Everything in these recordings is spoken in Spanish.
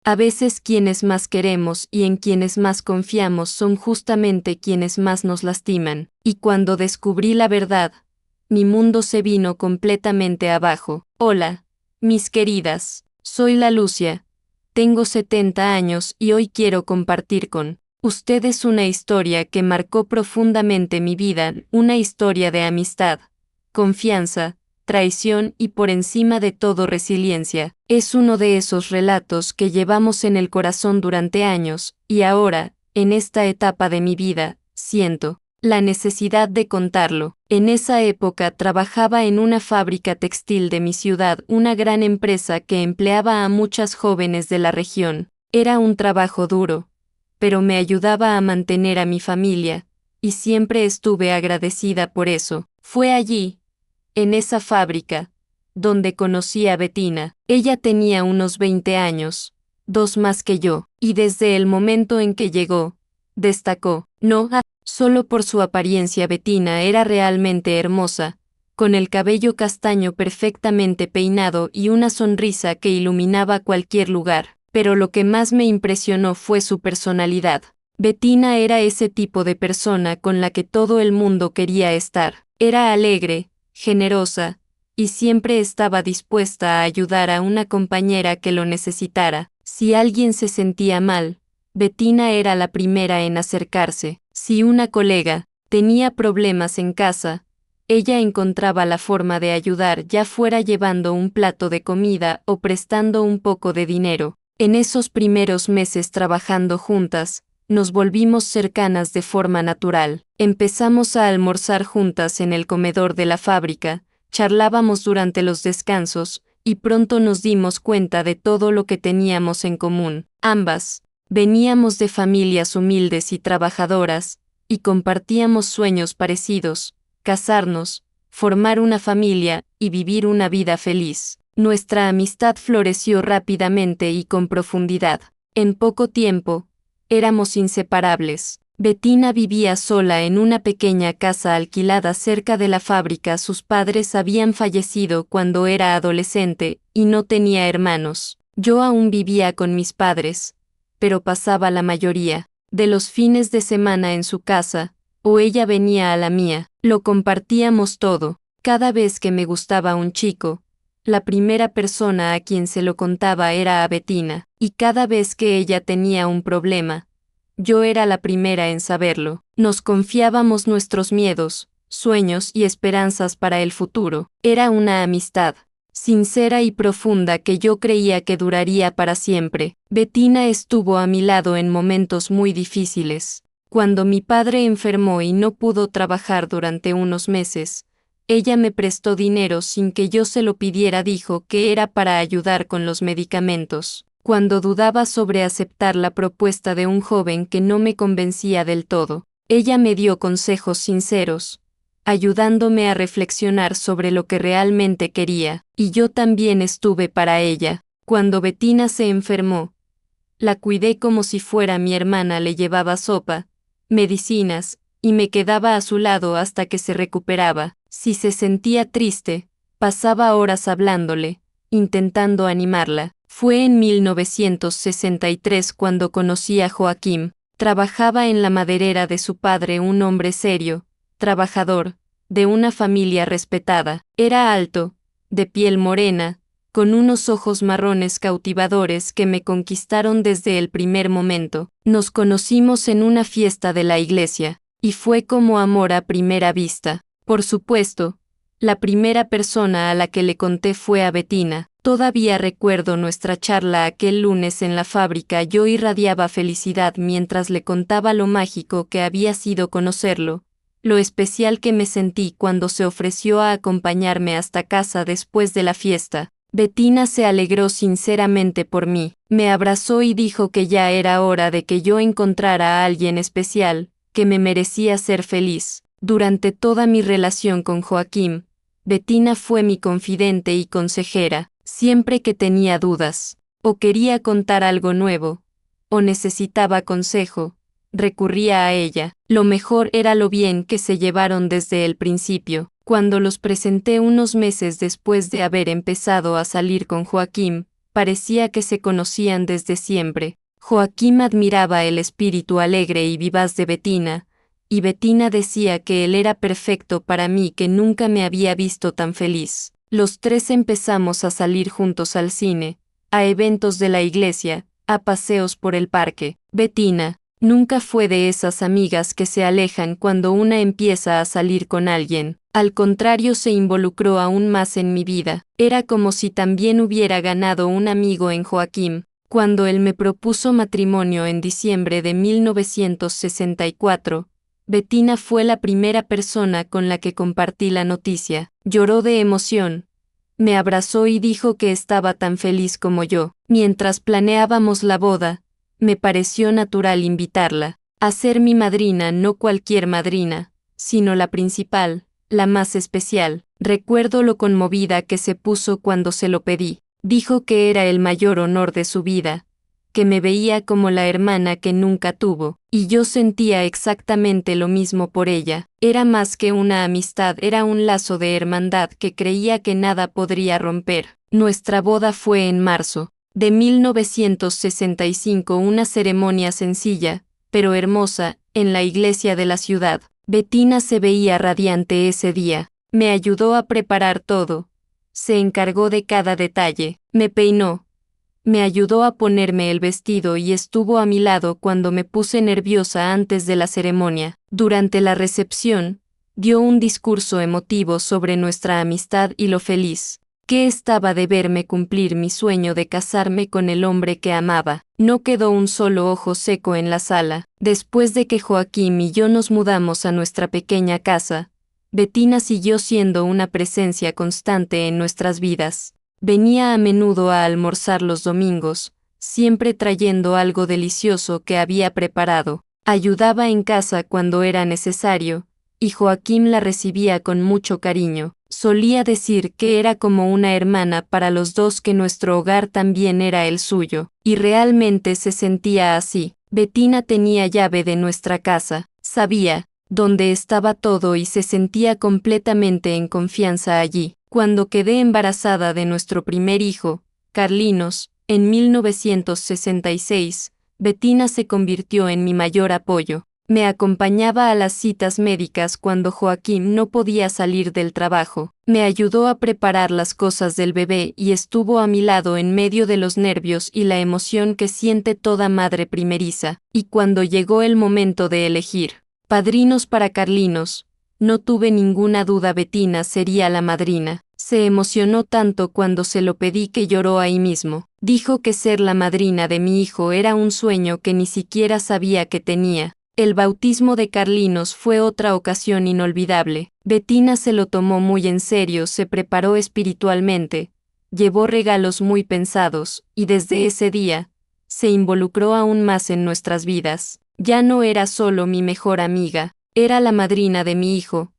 A veces quienes más queremos y en quienes más confiamos son justamente quienes más nos lastiman, y cuando descubrí la verdad, mi mundo se vino completamente abajo. Hola, mis queridas, soy la Lucia, tengo 70 años y hoy quiero compartir con ustedes una historia que marcó profundamente mi vida, una historia de amistad, confianza, traición y por encima de todo resiliencia. Es uno de esos relatos que llevamos en el corazón durante años, y ahora, en esta etapa de mi vida, siento la necesidad de contarlo. En esa época trabajaba en una fábrica textil de mi ciudad, una gran empresa que empleaba a muchas jóvenes de la región. Era un trabajo duro, pero me ayudaba a mantener a mi familia, y siempre estuve agradecida por eso. Fue allí, en esa fábrica, donde conocí a Bettina. Ella tenía unos 20 años, 2 más que yo, y desde el momento en que llegó, destacó. No solo por su apariencia. Bettina era realmente hermosa, con el cabello castaño perfectamente peinado y una sonrisa que iluminaba cualquier lugar, pero lo que más me impresionó fue su personalidad. Bettina era ese tipo de persona con la que todo el mundo quería estar. Era alegre, generosa, y siempre estaba dispuesta a ayudar a una compañera que lo necesitara. Si alguien se sentía mal, Bettina era la primera en acercarse. Si una colega tenía problemas en casa, ella encontraba la forma de ayudar, ya fuera llevando un plato de comida o prestando un poco de dinero. En esos primeros meses trabajando juntas, nos volvimos cercanas de forma natural. Empezamos a almorzar juntas en el comedor de la fábrica, charlábamos durante los descansos, y pronto nos dimos cuenta de todo lo que teníamos en común. Ambas veníamos de familias humildes y trabajadoras, y compartíamos sueños parecidos: casarnos, formar una familia y vivir una vida feliz. Nuestra amistad floreció rápidamente y con profundidad. En poco tiempo, éramos inseparables. Bettina vivía sola en una pequeña casa alquilada cerca de la fábrica. Sus padres habían fallecido cuando era adolescente y no tenía hermanos. Yo aún vivía con mis padres, pero pasaba la mayoría de los fines de semana en su casa, o ella venía a la mía. Lo compartíamos todo. Cada vez que me gustaba un chico, la primera persona a quien se lo contaba era a Bettina, y cada vez que ella tenía un problema, yo era la primera en saberlo. Nos confiábamos nuestros miedos, sueños y esperanzas para el futuro. Era una amistad sincera y profunda que yo creía que duraría para siempre. Bettina estuvo a mi lado en momentos muy difíciles. Cuando mi padre enfermó y no pudo trabajar durante unos meses, ella me prestó dinero sin que yo se lo pidiera. Dijo que era para ayudar con los medicamentos. Cuando dudaba sobre aceptar la propuesta de un joven que no me convencía del todo, ella me dio consejos sinceros, ayudándome a reflexionar sobre lo que realmente quería, y yo también estuve para ella. Cuando Bettina se enfermó, la cuidé como si fuera mi hermana. Le llevaba sopa, medicinas, y me quedaba a su lado hasta que se recuperaba. Si se sentía triste, pasaba horas hablándole, intentando animarla. Fue en 1963 cuando conocí a Joaquim. Trabajaba en la maderera de su padre, un hombre serio, trabajador, de una familia respetada. Era alto, de piel morena, con unos ojos marrones cautivadores que me conquistaron desde el primer momento. Nos conocimos en una fiesta de la iglesia, y fue como amor a primera vista. Por supuesto, la primera persona a la que le conté fue a Bettina. Todavía recuerdo nuestra charla aquel lunes en la fábrica. Yo irradiaba felicidad mientras le contaba lo mágico que había sido conocerlo, lo especial que me sentí cuando se ofreció a acompañarme hasta casa después de la fiesta. Bettina se alegró sinceramente por mí, me abrazó y dijo que ya era hora de que yo encontrara a alguien especial, que me merecía ser feliz. Durante toda mi relación con Joaquim, Bettina fue mi confidente y consejera. Siempre que tenía dudas, o quería contar algo nuevo, o necesitaba consejo, recurría a ella. Lo mejor era lo bien que se llevaron desde el principio. Cuando los presenté unos meses después de haber empezado a salir con Joaquim, parecía que se conocían desde siempre. Joaquín admiraba el espíritu alegre y vivaz de Bettina, y Bettina decía que él era perfecto para mí, que nunca me había visto tan feliz. Los tres empezamos a salir juntos al cine, a eventos de la iglesia, a paseos por el parque. Bettina nunca fue de esas amigas que se alejan cuando una empieza a salir con alguien. Al contrario, se involucró aún más en mi vida. Era como si también hubiera ganado un amigo en Joaquín. Cuando él me propuso matrimonio en diciembre de 1964, Bettina fue la primera persona con la que compartí la noticia. Lloró de emoción. Me abrazó y dijo que estaba tan feliz como yo. Mientras planeábamos la boda, me pareció natural invitarla a ser mi madrina, no cualquier madrina, sino la principal, la más especial. Recuerdo lo conmovida que se puso cuando se lo pedí. Dijo que era el mayor honor de su vida, que me veía como la hermana que nunca tuvo, y yo sentía exactamente lo mismo por ella. Era más que una amistad, era un lazo de hermandad que creía que nada podría romper. Nuestra boda fue en marzo de 1965, una ceremonia sencilla, pero hermosa, en la iglesia de la ciudad. Bettina se veía radiante ese día. Me ayudó a preparar todo. Se encargó de cada detalle. Me peinó. Me ayudó a ponerme el vestido y estuvo a mi lado cuando me puse nerviosa antes de la ceremonia. Durante la recepción, dio un discurso emotivo sobre nuestra amistad y lo feliz que estaba de verme cumplir mi sueño de casarme con el hombre que amaba. No quedó un solo ojo seco en la sala. Después de que Joaquín y yo nos mudamos a nuestra pequeña casa, Bettina siguió siendo una presencia constante en nuestras vidas. Venía a menudo a almorzar los domingos, siempre trayendo algo delicioso que había preparado. Ayudaba en casa cuando era necesario, y Joaquín la recibía con mucho cariño. Solía decir que era como una hermana para los dos, que nuestro hogar también era el suyo, y realmente se sentía así. Bettina tenía llave de nuestra casa, sabía dónde estaba todo y se sentía completamente en confianza allí. Cuando quedé embarazada de nuestro primer hijo, Carlinos, en 1966, Bettina se convirtió en mi mayor apoyo. Me acompañaba a las citas médicas cuando Joaquín no podía salir del trabajo. Me ayudó a preparar las cosas del bebé y estuvo a mi lado en medio de los nervios y la emoción que siente toda madre primeriza. Y cuando llegó el momento de elegir padrinos para Carlinos, no tuve ninguna duda, Bettina sería la madrina. Se emocionó tanto cuando se lo pedí que lloró ahí mismo. Dijo que ser la madrina de mi hijo era un sueño que ni siquiera sabía que tenía. El bautismo de Carlinos fue otra ocasión inolvidable. Bettina se lo tomó muy en serio, se preparó espiritualmente, llevó regalos muy pensados, y desde ese día, se involucró aún más en nuestras vidas. Ya no era solo mi mejor amiga, era la madrina de mi hijo,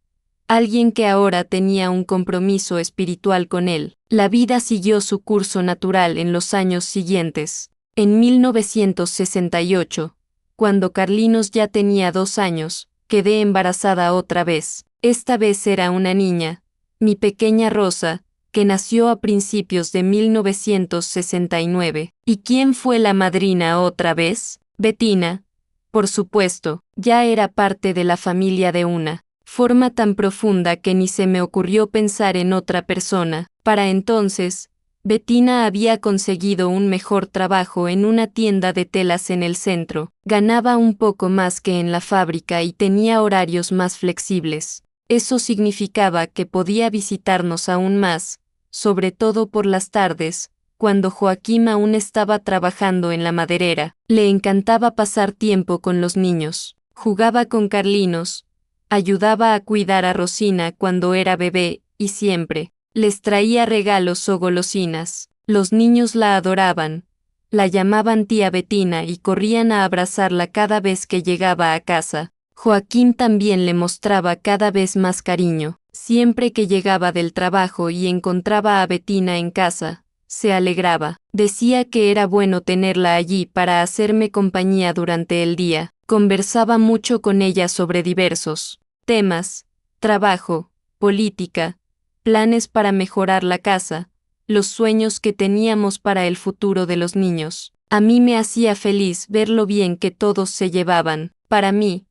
alguien que ahora tenía un compromiso espiritual con él. La vida siguió su curso natural en los años siguientes. En 1968, cuando Carlinos ya tenía 2 años, quedé embarazada otra vez. Esta vez era una niña, mi pequeña Rosa, que nació a principios de 1969. ¿Y quién fue la madrina otra vez? Bettina. Por supuesto, ya era parte de la familia de una forma tan profunda que ni se me ocurrió pensar en otra persona. Para entonces, Bettina había conseguido un mejor trabajo en una tienda de telas en el centro, ganaba un poco más que en la fábrica y tenía horarios más flexibles. Eso significaba que podía visitarnos aún más, sobre todo por las tardes, cuando Joaquín aún estaba trabajando en la maderera. Le encantaba pasar tiempo con los niños, jugaba con Carlinos, ayudaba a cuidar a Rosina cuando era bebé, y siempre les traía regalos o golosinas. Los niños la adoraban, la llamaban tía Bettina y corrían a abrazarla cada vez que llegaba a casa. Joaquín también le mostraba cada vez más cariño. Siempre que llegaba del trabajo y encontraba a Bettina en casa, se alegraba. Decía que era bueno tenerla allí para hacerme compañía durante el día. Conversaba mucho con ella sobre diversos temas: trabajo, política, planes para mejorar la casa, los sueños que teníamos para el futuro de los niños. A mí me hacía feliz ver lo bien que todos se llevaban. Para mí,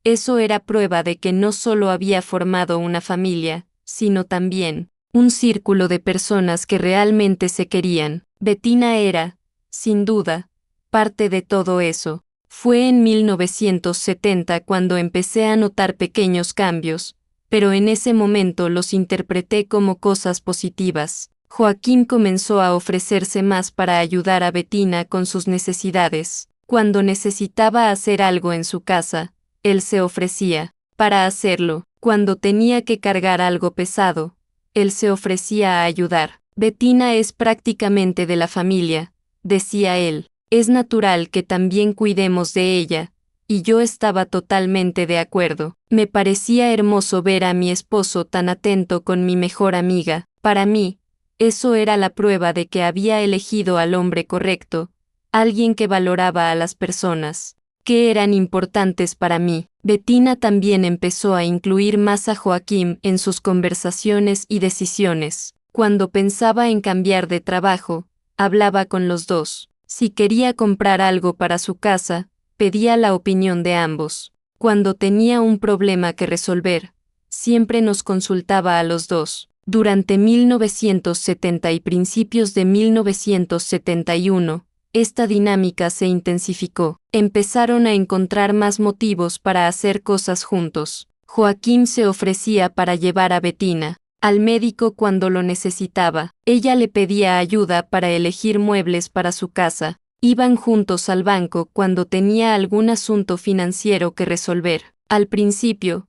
eso era prueba de que no solo había formado una familia, sino también un círculo de personas que realmente se querían. Bettina era, sin duda, parte de todo eso. Fue en 1970 cuando empecé a notar pequeños cambios, pero en ese momento los interpreté como cosas positivas. Joaquín comenzó a ofrecerse más para ayudar a Bettina con sus necesidades. Cuando necesitaba hacer algo en su casa, él se ofrecía para hacerlo. Cuando tenía que cargar algo pesado, él se ofrecía a ayudar. Bettina es prácticamente de la familia, decía él. Es natural que también cuidemos de ella, y yo estaba totalmente de acuerdo. Me parecía hermoso ver a mi esposo tan atento con mi mejor amiga. Para mí, eso era la prueba de que había elegido al hombre correcto, alguien que valoraba a las personas, que eran importantes para mí. Bettina también empezó a incluir más a Joaquín en sus conversaciones y decisiones. Cuando pensaba en cambiar de trabajo, hablaba con los dos. Si quería comprar algo para su casa, pedía la opinión de ambos. Cuando tenía un problema que resolver, siempre nos consultaba a los dos. Durante 1970 y principios de 1971, esta dinámica se intensificó. Empezaron a encontrar más motivos para hacer cosas juntos. Joaquín se ofrecía para llevar a Bettina al médico cuando lo necesitaba. Ella le pedía ayuda para elegir muebles para su casa. Iban juntos al banco cuando tenía algún asunto financiero que resolver. Al principio,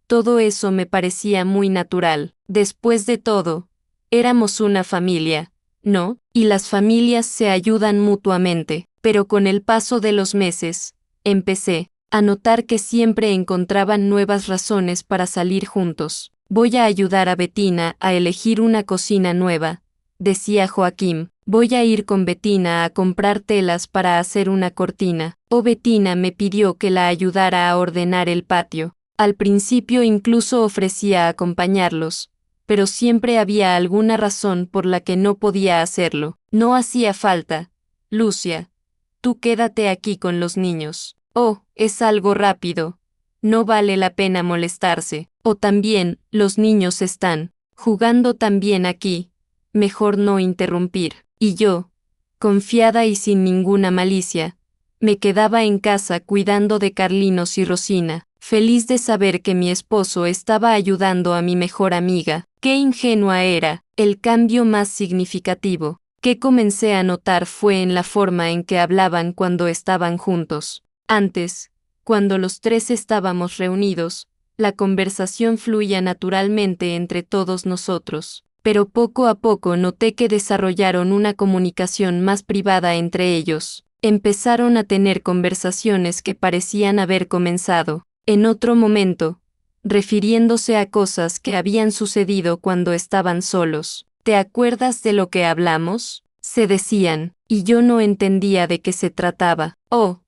todo eso me parecía muy natural. Después de todo, éramos una familia, ¿no? Y las familias se ayudan mutuamente. Pero con el paso de los meses, empecé a notar que siempre encontraban nuevas razones para salir juntos. Voy a ayudar a Bettina a elegir una cocina nueva, decía Joaquín. Voy a ir con Bettina a comprar telas para hacer una cortina. O Bettina me pidió que la ayudara a ordenar el patio. Al principio incluso ofrecía acompañarlos, pero siempre había alguna razón por la que no podía hacerlo. No hacía falta. Lucia, tú quédate aquí con los niños. Oh, es algo rápido. No vale la pena molestarse. O también, los niños están jugando también aquí. Mejor no interrumpir. Y yo, confiada y sin ninguna malicia, me quedaba en casa cuidando de Carlinos y Rosina, feliz de saber que mi esposo estaba ayudando a mi mejor amiga. Qué ingenua era. El cambio más significativo que comencé a notar fue en la forma en que hablaban cuando estaban juntos. Antes, cuando los tres estábamos reunidos, la conversación fluía naturalmente entre todos nosotros, pero poco a poco noté que desarrollaron una comunicación más privada entre ellos. Empezaron a tener conversaciones que parecían haber comenzado en otro momento, refiriéndose a cosas que habían sucedido cuando estaban solos. ¿Te acuerdas de lo que hablamos?, se decían, y yo no entendía de qué se trataba. Oh,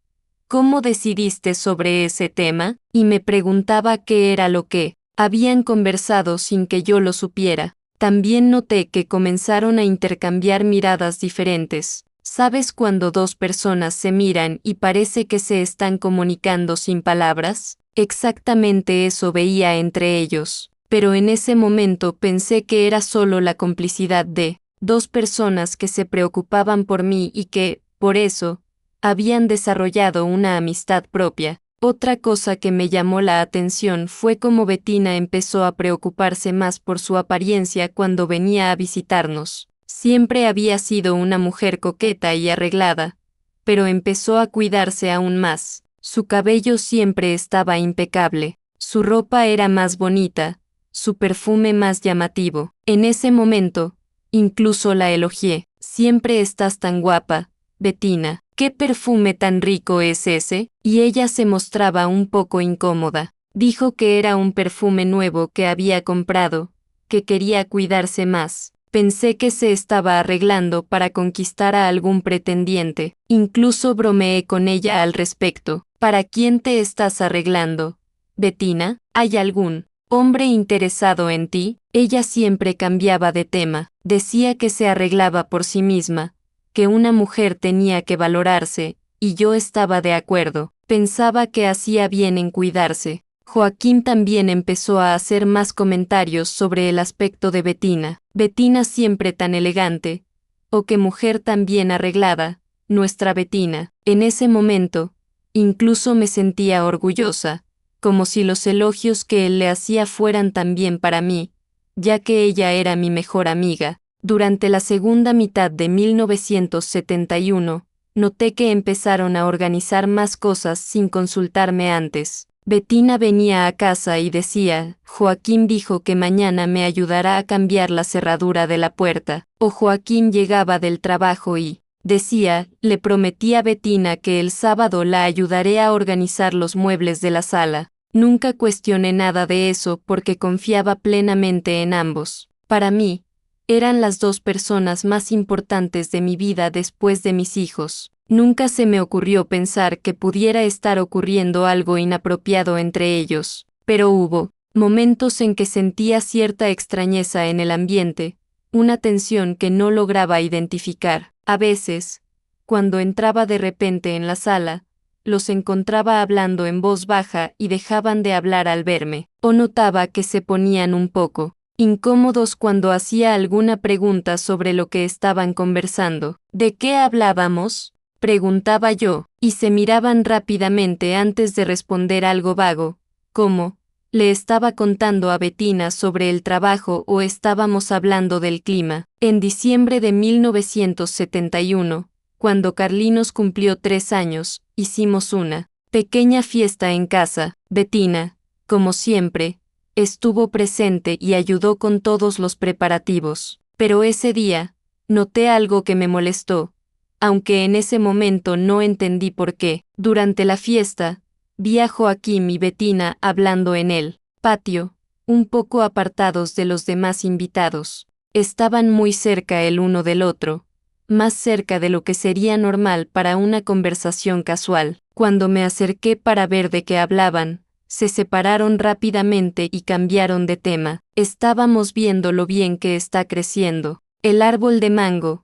¿cómo decidiste sobre ese tema? Y me preguntaba qué era lo que habían conversado sin que yo lo supiera. También noté que comenzaron a intercambiar miradas diferentes. ¿Sabes cuando dos personas se miran y parece que se están comunicando sin palabras? Exactamente eso veía entre ellos. Pero en ese momento pensé que era solo la complicidad de dos personas que se preocupaban por mí y que, por eso, habían desarrollado una amistad propia. Otra cosa que me llamó la atención fue cómo Bettina empezó a preocuparse más por su apariencia cuando venía a visitarnos. Siempre había sido una mujer coqueta y arreglada, pero empezó a cuidarse aún más. Su cabello siempre estaba impecable, su ropa era más bonita, su perfume más llamativo. En ese momento, incluso la elogié. Siempre estás tan guapa, Bettina. ¿Qué perfume tan rico es ese? Y ella se mostraba un poco incómoda. Dijo que era un perfume nuevo que había comprado, que quería cuidarse más. Pensé que se estaba arreglando para conquistar a algún pretendiente. Incluso bromeé con ella al respecto. ¿Para quién te estás arreglando, Bettina? ¿Hay algún hombre interesado en ti. Ella siempre cambiaba de tema, decía que se arreglaba por sí misma, que una mujer tenía que valorarse, y yo estaba de acuerdo, pensaba que hacía bien en cuidarse. Joaquín también empezó a hacer más comentarios sobre el aspecto de Bettina. Bettina siempre tan elegante. Oh, qué mujer tan bien arreglada, nuestra Bettina. En ese momento, incluso me sentía orgullosa, como si los elogios que él le hacía fueran también para mí, ya que ella era mi mejor amiga. Durante la segunda mitad de 1971, noté que empezaron a organizar más cosas sin consultarme antes. Bettina venía a casa y decía, Joaquín dijo que mañana me ayudará a cambiar la cerradura de la puerta. O Joaquín llegaba del trabajo y, decía, le prometí a Bettina que el sábado la ayudaré a organizar los muebles de la sala. Nunca cuestioné nada de eso porque confiaba plenamente en ambos. Para mí, eran las dos personas más importantes de mi vida después de mis hijos. Nunca se me ocurrió pensar que pudiera estar ocurriendo algo inapropiado entre ellos, pero hubo momentos en que sentía cierta extrañeza en el ambiente, una tensión que no lograba identificar. A veces, cuando entraba de repente en la sala, los encontraba hablando en voz baja y dejaban de hablar al verme, o notaba que se ponían un poco incómodos cuando hacía alguna pregunta sobre lo que estaban conversando. ¿De qué hablábamos?, preguntaba yo, y se miraban rápidamente antes de responder algo vago, como, le estaba contando a Bettina sobre el trabajo o estábamos hablando del clima. En diciembre de 1971, cuando Carlinos cumplió 3 años, hicimos una pequeña fiesta en casa. Bettina, como siempre, estuvo presente y ayudó con todos los preparativos. Pero ese día, noté algo que me molestó, aunque en ese momento no entendí por qué. Durante la fiesta, vi a Joaquín y Bettina hablando en el patio, un poco apartados de los demás invitados. Estaban muy cerca el uno del otro, más cerca de lo que sería normal para una conversación casual. Cuando me acerqué para ver de qué hablaban, se separaron rápidamente y cambiaron de tema. Estábamos viendo lo bien que está creciendo el árbol de mango,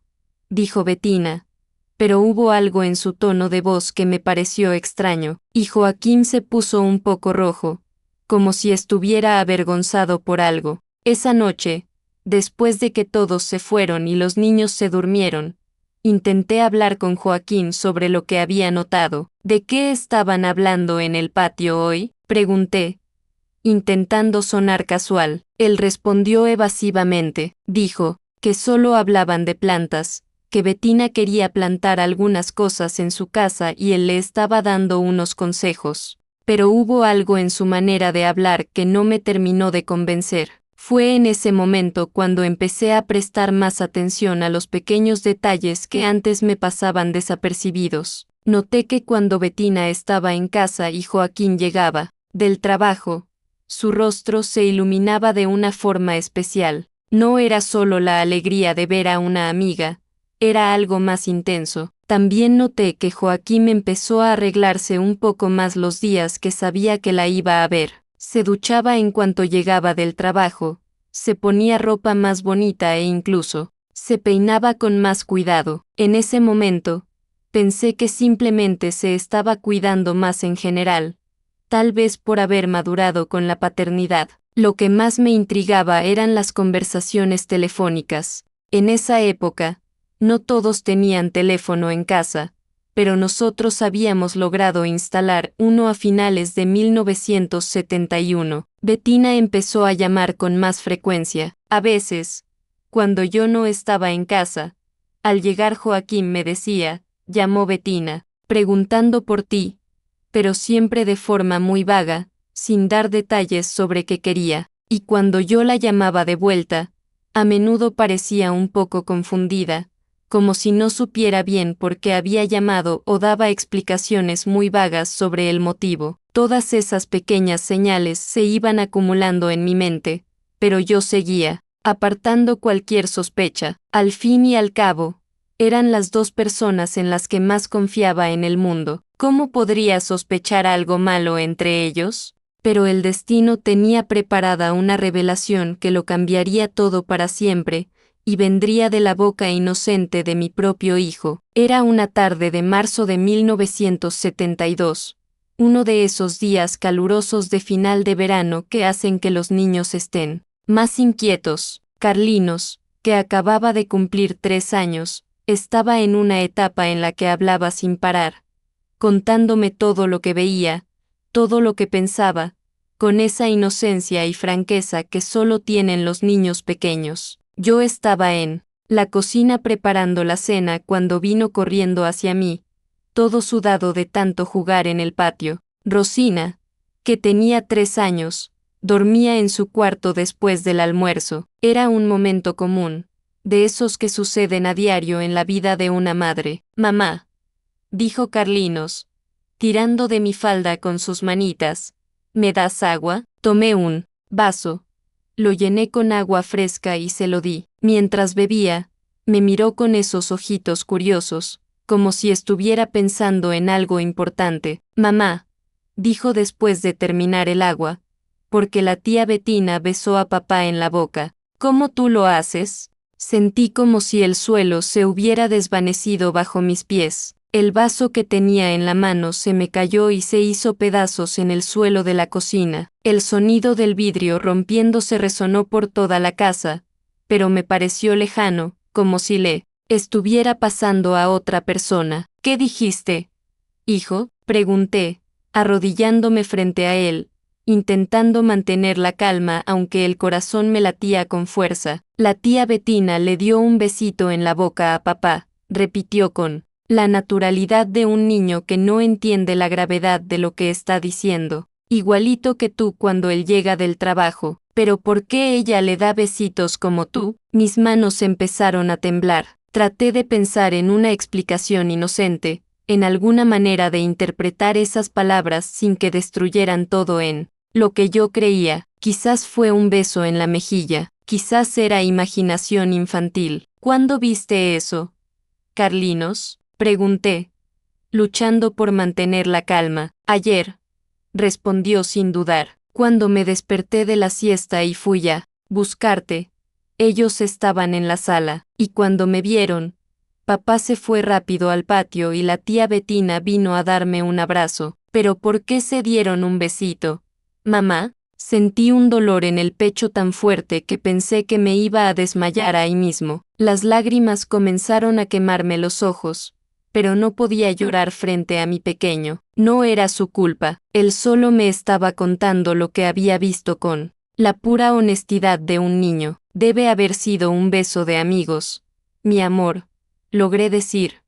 dijo Bettina, pero hubo algo en su tono de voz que me pareció extraño, y Joaquín se puso un poco rojo, como si estuviera avergonzado por algo. Esa noche, después de que todos se fueron y los niños se durmieron, intenté hablar con Joaquín sobre lo que había notado. ¿De qué estaban hablando en el patio hoy?, pregunté, intentando sonar casual. Él respondió evasivamente. Dijo que solo hablaban de plantas, que Bettina quería plantar algunas cosas en su casa y él le estaba dando unos consejos. Pero hubo algo en su manera de hablar que no me terminó de convencer. Fue en ese momento cuando empecé a prestar más atención a los pequeños detalles que antes me pasaban desapercibidos. Noté que cuando Bettina estaba en casa y Joaquín llegaba del trabajo, su rostro se iluminaba de una forma especial. No era solo la alegría de ver a una amiga, era algo más intenso. También noté que Joaquín empezó a arreglarse un poco más los días que sabía que la iba a ver. Se duchaba en cuanto llegaba del trabajo, se ponía ropa más bonita e incluso se peinaba con más cuidado. En ese momento, pensé que simplemente se estaba cuidando más en general, tal vez por haber madurado con la paternidad. Lo que más me intrigaba eran las conversaciones telefónicas. En esa época, no todos tenían teléfono en casa, pero nosotros habíamos logrado instalar uno a finales de 1971. Bettina empezó a llamar con más frecuencia. A veces, cuando yo no estaba en casa, al llegar Joaquín me decía, llamó Bettina, preguntando por ti, pero siempre de forma muy vaga, sin dar detalles sobre qué quería, y cuando yo la llamaba de vuelta, a menudo parecía un poco confundida, como si no supiera bien por qué había llamado o daba explicaciones muy vagas sobre el motivo. Todas esas pequeñas señales se iban acumulando en mi mente, pero yo seguía, apartando cualquier sospecha. Al fin y al cabo, eran las dos personas en las que más confiaba en el mundo. ¿Cómo podría sospechar algo malo entre ellos?, pero el destino tenía preparada una revelación que lo cambiaría todo para siempre, y vendría de la boca inocente de mi propio hijo. Era una tarde de marzo de 1972, uno de esos días calurosos de final de verano que hacen que los niños estén más inquietos. Carlinos, que acababa de cumplir 3 años, estaba en una etapa en la que hablaba sin parar, contándome todo lo que veía, todo lo que pensaba, con esa inocencia y franqueza que solo tienen los niños pequeños. Yo estaba en la cocina preparando la cena cuando vino corriendo hacia mí, todo sudado de tanto jugar en el patio. Rosina, que tenía 3 años, dormía en su cuarto después del almuerzo. Era un momento común, de esos que suceden a diario en la vida de una madre. Mamá, dijo Carlinos, tirando de mi falda con sus manitas, ¿me das agua? Tomé un vaso, lo llené con agua fresca y se lo di. Mientras bebía, me miró con esos ojitos curiosos, como si estuviera pensando en algo importante. Mamá, dijo después de terminar el agua, porque la tía Bettina besó a papá en la boca. ¿Cómo tú lo haces? Sentí como si el suelo se hubiera desvanecido bajo mis pies. El vaso que tenía en la mano se me cayó y se hizo pedazos en el suelo de la cocina. El sonido del vidrio rompiéndose resonó por toda la casa, pero me pareció lejano, como si le estuviera pasando a otra persona. ¿Qué dijiste, hijo? Pregunté, arrodillándome frente a él, intentando mantener la calma aunque el corazón me latía con fuerza. La tía Bettina le dio un besito en la boca a papá, repitió con la naturalidad de un niño que no entiende la gravedad de lo que está diciendo. Igualito que tú cuando él llega del trabajo. ¿Pero por qué ella le da besitos como tú? Mis manos empezaron a temblar. Traté de pensar en una explicación inocente, en alguna manera de interpretar esas palabras sin que destruyeran todo en lo que yo creía. Quizás fue un beso en la mejilla, quizás era imaginación infantil. ¿Cuándo viste eso, Carlinos? Pregunté, luchando por mantener la calma. Ayer, respondió sin dudar, cuando me desperté de la siesta y fui a buscarte. Ellos estaban en la sala, y cuando me vieron, papá se fue rápido al patio y la tía Bettina vino a darme un abrazo. ¿Pero por qué se dieron un besito, mamá? Sentí un dolor en el pecho tan fuerte que pensé que me iba a desmayar ahí mismo. Las lágrimas comenzaron a quemarme los ojos, pero no podía llorar frente a mi pequeño. No era su culpa, él solo me estaba contando lo que había visto con la pura honestidad de un niño. Debe haber sido un beso de amigos, mi amor, logré decir,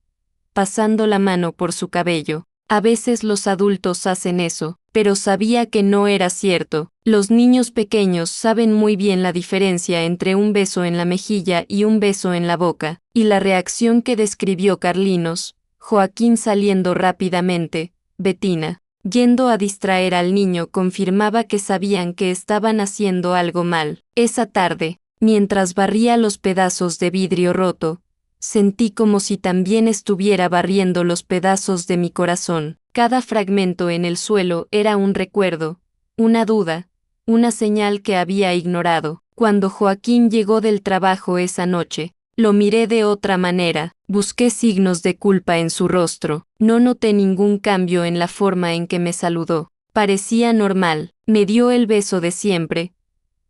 pasando la mano por su cabello. A veces los adultos hacen eso, pero sabía que no era cierto. Los niños pequeños saben muy bien la diferencia entre un beso en la mejilla y un beso en la boca, y la reacción que describió Carlinos, Joaquín saliendo rápidamente, Bettina, yendo a distraer al niño confirmaba que sabían que estaban haciendo algo mal. Esa tarde, mientras barría los pedazos de vidrio roto, sentí como si también estuviera barriendo los pedazos de mi corazón. Cada fragmento en el suelo era un recuerdo, una duda, una señal que había ignorado. Cuando Joaquín llegó del trabajo esa noche, lo miré de otra manera, busqué signos de culpa en su rostro, no noté ningún cambio en la forma en que me saludó. Parecía normal, me dio el beso de siempre,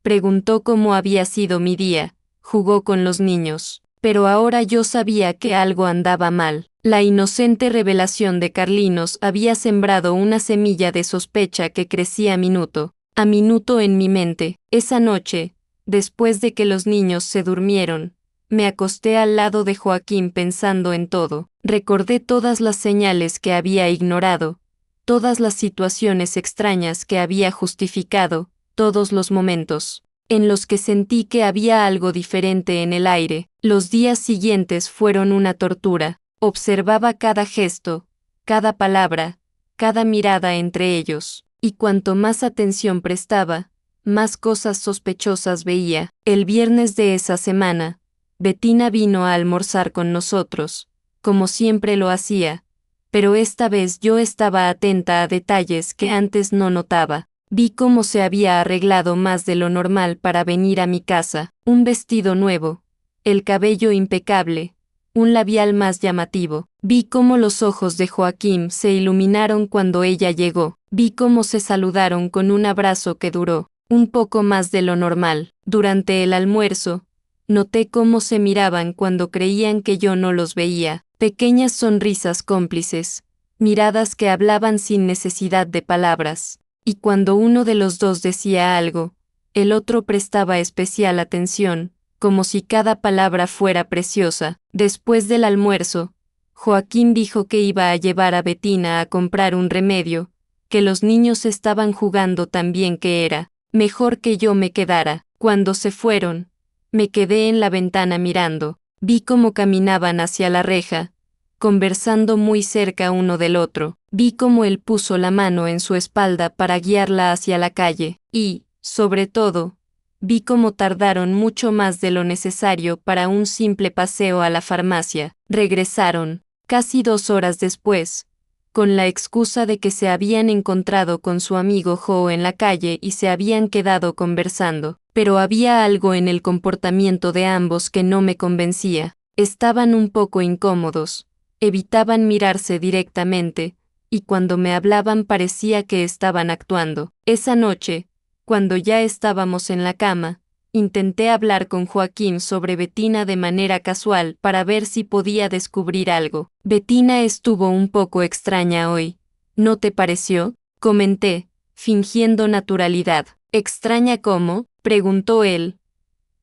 preguntó cómo había sido mi día, jugó con los niños. Pero ahora yo sabía que algo andaba mal. La inocente revelación de Carlinos había sembrado una semilla de sospecha que crecía minuto a minuto en mi mente. Esa noche, después de que los niños se durmieron, me acosté al lado de Joaquín pensando en todo. Recordé todas las señales que había ignorado, todas las situaciones extrañas que había justificado, todos los momentos en los que sentí que había algo diferente en el aire. Los días siguientes fueron una tortura. Observaba cada gesto, cada palabra, cada mirada entre ellos, y cuanto más atención prestaba, más cosas sospechosas veía. El viernes de esa semana, Bettina vino a almorzar con nosotros, como siempre lo hacía, pero esta vez yo estaba atenta a detalles que antes no notaba. Vi cómo se había arreglado más de lo normal para venir a mi casa, un vestido nuevo, el cabello impecable, un labial más llamativo. Vi cómo los ojos de Joaquín se iluminaron cuando ella llegó. Vi cómo se saludaron con un abrazo que duró un poco más de lo normal. Durante el almuerzo, noté cómo se miraban cuando creían que yo no los veía. Pequeñas sonrisas cómplices, miradas que hablaban sin necesidad de palabras. Y cuando uno de los dos decía algo, el otro prestaba especial atención, como si cada palabra fuera preciosa. Después del almuerzo, Joaquín dijo que iba a llevar a Bettina a comprar un remedio, que los niños estaban jugando tan bien que era mejor que yo me quedara. Cuando se fueron, me quedé en la ventana mirando. Vi cómo caminaban hacia la reja, conversando muy cerca uno del otro. Vi cómo él puso la mano en su espalda para guiarla hacia la calle, y, sobre todo, vi cómo tardaron mucho más de lo necesario para un simple paseo a la farmacia. Regresaron, casi 2 horas después, con la excusa de que se habían encontrado con su amigo Joe en la calle y se habían quedado conversando. Pero había algo en el comportamiento de ambos que no me convencía. Estaban un poco incómodos, evitaban mirarse directamente, y cuando me hablaban parecía que estaban actuando. Esa noche, cuando ya estábamos en la cama, intenté hablar con Joaquín sobre Bettina de manera casual para ver si podía descubrir algo. Bettina estuvo un poco extraña hoy, ¿no te pareció? Comenté, fingiendo naturalidad. ¿Extraña cómo?, preguntó él,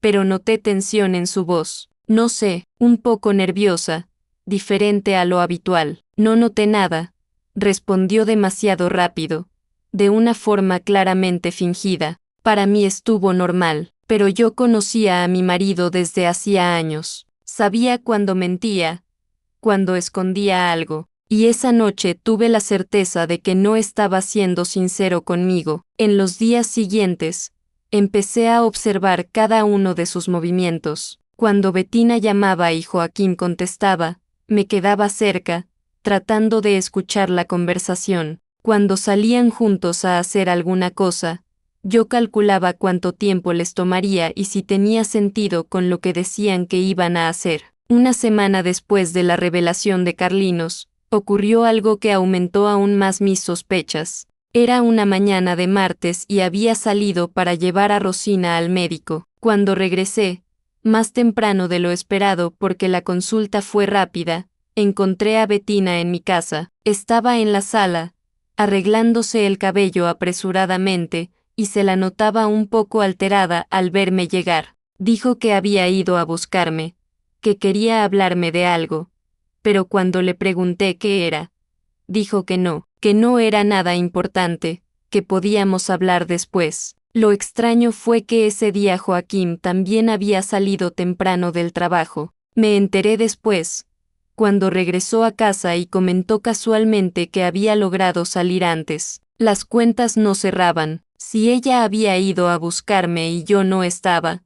pero noté tensión en su voz. No sé, un poco nerviosa, diferente a lo habitual. No noté nada, respondió demasiado rápido, de una forma claramente fingida. Para mí estuvo normal, pero yo conocía a mi marido desde hacía años. Sabía cuando mentía, cuando escondía algo, y esa noche tuve la certeza de que no estaba siendo sincero conmigo. En los días siguientes, empecé a observar cada uno de sus movimientos. Cuando Bettina llamaba y Joaquín contestaba, me quedaba cerca, tratando de escuchar la conversación. Cuando salían juntos a hacer alguna cosa, yo calculaba cuánto tiempo les tomaría y si tenía sentido con lo que decían que iban a hacer. Una semana después de la revelación de Carlinos, ocurrió algo que aumentó aún más mis sospechas. Era una mañana de martes y había salido para llevar a Rosina al médico. Cuando regresé, más temprano de lo esperado porque la consulta fue rápida, encontré a Bettina en mi casa. Estaba en la sala, arreglándose el cabello apresuradamente, y se la notaba un poco alterada al verme llegar. Dijo que había ido a buscarme, que quería hablarme de algo, pero cuando le pregunté qué era, dijo que no era nada importante, que podíamos hablar después. Lo extraño fue que ese día Joaquín también había salido temprano del trabajo. Me enteré después, cuando regresó a casa y comentó casualmente que había logrado salir antes. Las cuentas no cerraban. Si ella había ido a buscarme y yo no estaba,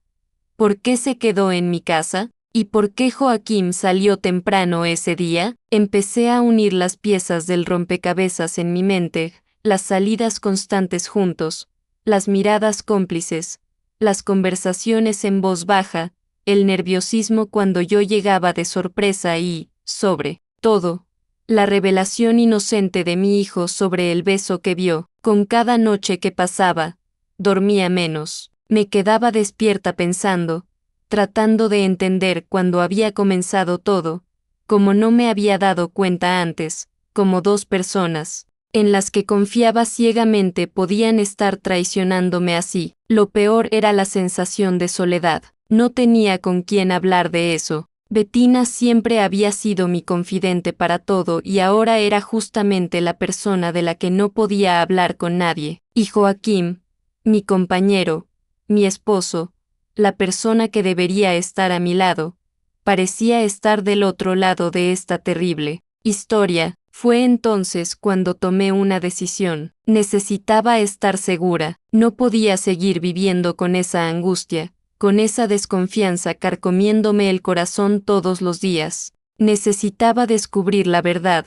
¿por qué se quedó en mi casa? ¿Y por qué Joaquín salió temprano ese día? Empecé a unir las piezas del rompecabezas en mi mente, las salidas constantes juntos, las miradas cómplices, las conversaciones en voz baja, el nerviosismo cuando yo llegaba de sorpresa y, sobre todo, la revelación inocente de mi hijo sobre el beso que vio. Con cada noche que pasaba, dormía menos. Me quedaba despierta pensando, tratando de entender cuándo había comenzado todo, como no me había dado cuenta antes, como dos personas, en las que confiaba ciegamente podían estar traicionándome así. Lo peor era la sensación de soledad. No tenía con quién hablar de eso. Bettina siempre había sido mi confidente para todo y ahora era justamente la persona de la que no podía hablar con nadie. Y Joaquín, mi compañero, mi esposo, la persona que debería estar a mi lado, parecía estar del otro lado de esta terrible historia. Fue entonces cuando tomé una decisión. Necesitaba estar segura. No podía seguir viviendo con esa angustia, con esa desconfianza carcomiéndome el corazón todos los días. Necesitaba descubrir la verdad,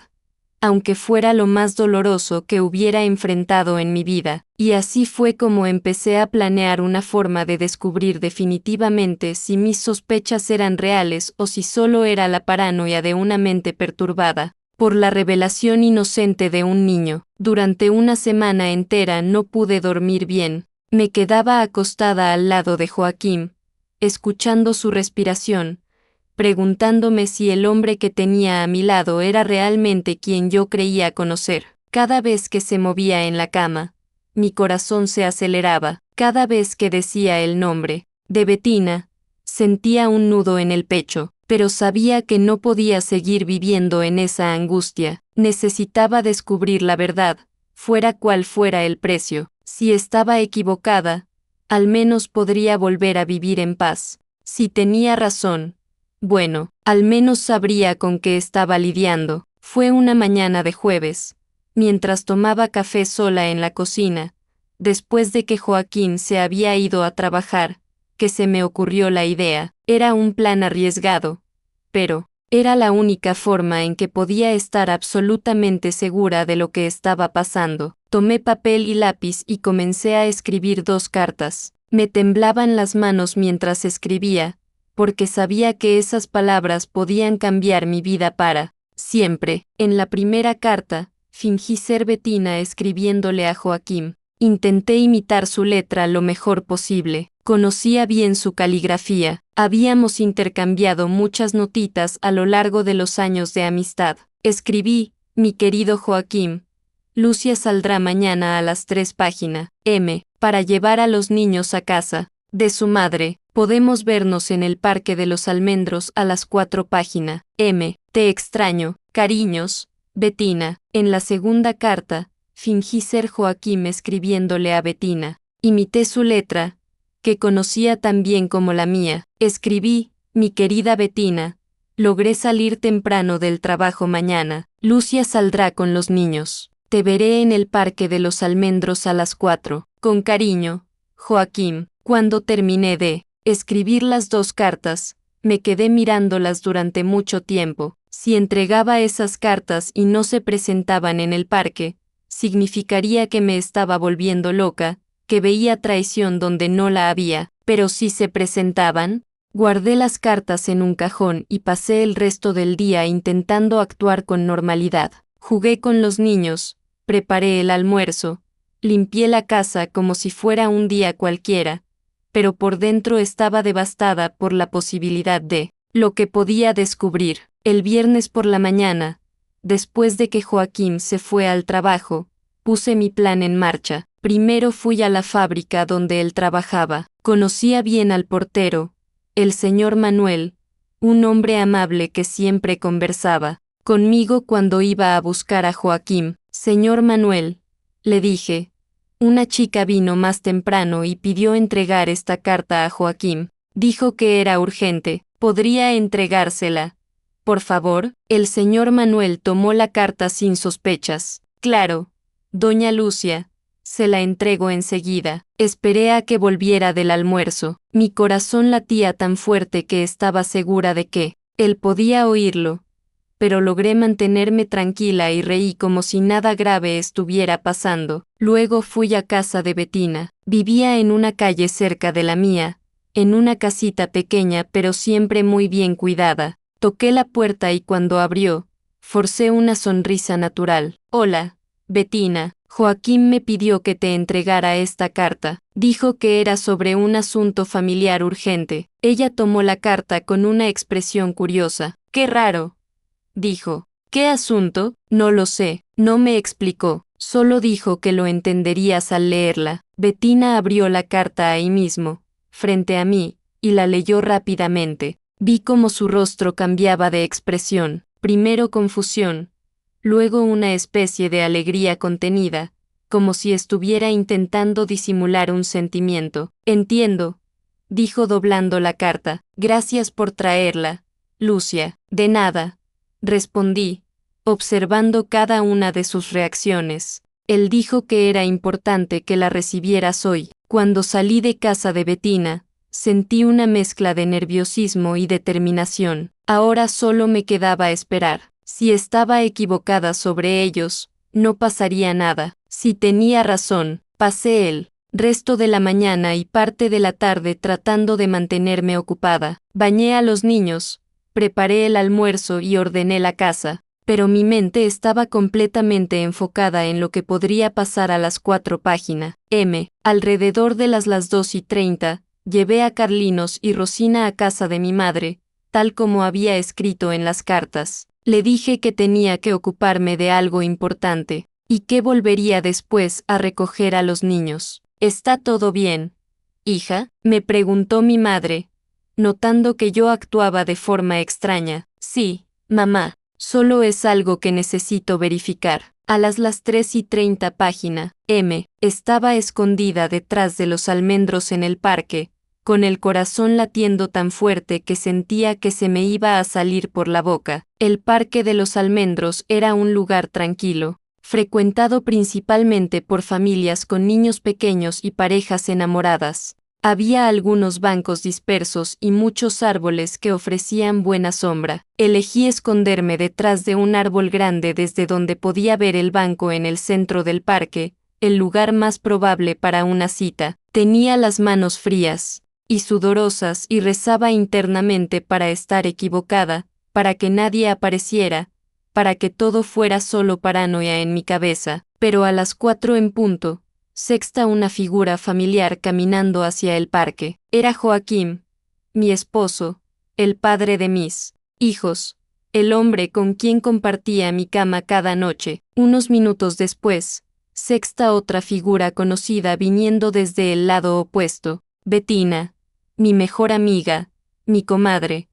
aunque fuera lo más doloroso que hubiera enfrentado en mi vida, y así fue como empecé a planear una forma de descubrir definitivamente si mis sospechas eran reales o si solo era la paranoia de una mente perturbada por la revelación inocente de un niño. Durante una semana entera no pude dormir bien. Me quedaba acostada al lado de Joaquín, escuchando su respiración, preguntándome si el hombre que tenía a mi lado era realmente quien yo creía conocer. Cada vez que se movía en la cama, mi corazón se aceleraba. Cada vez que decía el nombre de Bettina, sentía un nudo en el pecho, pero sabía que no podía seguir viviendo en esa angustia. Necesitaba descubrir la verdad, fuera cual fuera el precio. Si estaba equivocada, al menos podría volver a vivir en paz. Si tenía razón, bueno, al menos sabría con qué estaba lidiando. Fue una mañana de jueves, mientras tomaba café sola en la cocina, después de que Joaquín se había ido a trabajar, que se me ocurrió la idea. Era un plan arriesgado, pero era la única forma en que podía estar absolutamente segura de lo que estaba pasando. Tomé papel y lápiz y comencé a escribir 2 cartas. Me temblaban las manos mientras escribía, porque sabía que esas palabras podían cambiar mi vida para siempre. En la primera carta, fingí ser Bettina escribiéndole a Joaquín. Intenté imitar su letra lo mejor posible. Conocía bien su caligrafía. Habíamos intercambiado muchas notitas a lo largo de los años de amistad. Escribí: mi querido Joaquín, Lucia saldrá mañana a las 3 página M, para llevar a los niños a casa de su madre. Podemos vernos en el Parque de los Almendros a las 4 página M. Te extraño, cariños, Bettina. En la segunda carta, fingí ser Joaquín escribiéndole a Bettina. Imité su letra, que conocía tan bien como la mía. Escribí: mi querida Bettina, logré salir temprano del trabajo mañana. Lucia saldrá con los niños. Te veré en el Parque de los Almendros a las 4. Con cariño, Joaquín. Cuando terminé de escribir las 2 cartas, me quedé mirándolas durante mucho tiempo. Si entregaba esas cartas y no se presentaban en el parque, significaría que me estaba volviendo loca, que veía traición donde no la había. Pero si se presentaban, guardé las cartas en un cajón y pasé el resto del día intentando actuar con normalidad. Jugué con los niños, preparé el almuerzo, limpié la casa como si fuera un día cualquiera, pero por dentro estaba devastada por la posibilidad de lo que podía descubrir. El viernes por la mañana, después de que Joaquín se fue al trabajo, puse mi plan en marcha. Primero fui a la fábrica donde él trabajaba. Conocía bien al portero, el señor Manuel, un hombre amable que siempre conversaba conmigo cuando iba a buscar a Joaquín. Señor Manuel, le dije, una chica vino más temprano y pidió entregar esta carta a Joaquín. Dijo que era urgente. ¿Podría entregársela, por favor? El señor Manuel tomó la carta sin sospechas. Claro, doña Lucia, se la entrego enseguida. Esperé a que volviera del almuerzo. Mi corazón latía tan fuerte que estaba segura de que él podía oírlo, pero logré mantenerme tranquila y reí como si nada grave estuviera pasando. Luego fui a casa de Bettina. Vivía en una calle cerca de la mía, en una casita pequeña pero siempre muy bien cuidada. Toqué la puerta y cuando abrió, forcé una sonrisa natural. Hola, Bettina. Joaquín me pidió que te entregara esta carta. Dijo que era sobre un asunto familiar urgente. Ella tomó la carta con una expresión curiosa. Qué raro, dijo. ¿Qué asunto? No lo sé. No me explicó. Solo dijo que lo entenderías al leerla. Bettina abrió la carta ahí mismo, frente a mí, y la leyó rápidamente. Vi cómo su rostro cambiaba de expresión. Primero confusión, luego una especie de alegría contenida, como si estuviera intentando disimular un sentimiento. Entiendo, dijo doblando la carta. Gracias por traerla, Lucia. De nada, respondí, observando cada una de sus reacciones. Él dijo que era importante que la recibieras hoy. Cuando salí de casa de Bettina, sentí una mezcla de nerviosismo y determinación. Ahora solo me quedaba esperar. Si estaba equivocada sobre ellos, no pasaría nada. Si tenía razón, pasé el resto de la mañana y parte de la tarde tratando de mantenerme ocupada. Bañé a los niños, preparé el almuerzo y ordené la casa, pero mi mente estaba completamente enfocada en lo que podría pasar a las 4 páginas. Alrededor de las 2:30, llevé a Carlinos y Rosina a casa de mi madre, tal como había escrito en las cartas. Le dije que tenía que ocuparme de algo importante, y que volvería después a recoger a los niños. ¿Está todo bien, hija?, me preguntó mi madre, notando que yo actuaba de forma extraña. Sí, mamá, solo es algo que necesito verificar. A las 3:30 página, estaba escondida detrás de los almendros en el parque, con el corazón latiendo tan fuerte que sentía que se me iba a salir por la boca. El Parque de los Almendros era un lugar tranquilo, frecuentado principalmente por familias con niños pequeños y parejas enamoradas. Había algunos bancos dispersos y muchos árboles que ofrecían buena sombra. Elegí esconderme detrás de un árbol grande desde donde podía ver el banco en el centro del parque, el lugar más probable para una cita. Tenía las manos frías y sudorosas y rezaba internamente para estar equivocada, para que nadie apareciera, para que todo fuera solo paranoia en mi cabeza. Pero a las 4 en punto, sexta una figura familiar caminando hacia el parque. Era Joaquín, mi esposo, el padre de mis hijos, el hombre con quien compartía mi cama cada noche. Unos minutos después, sexta otra figura conocida viniendo desde el lado opuesto, Bettina, mi mejor amiga, mi comadre,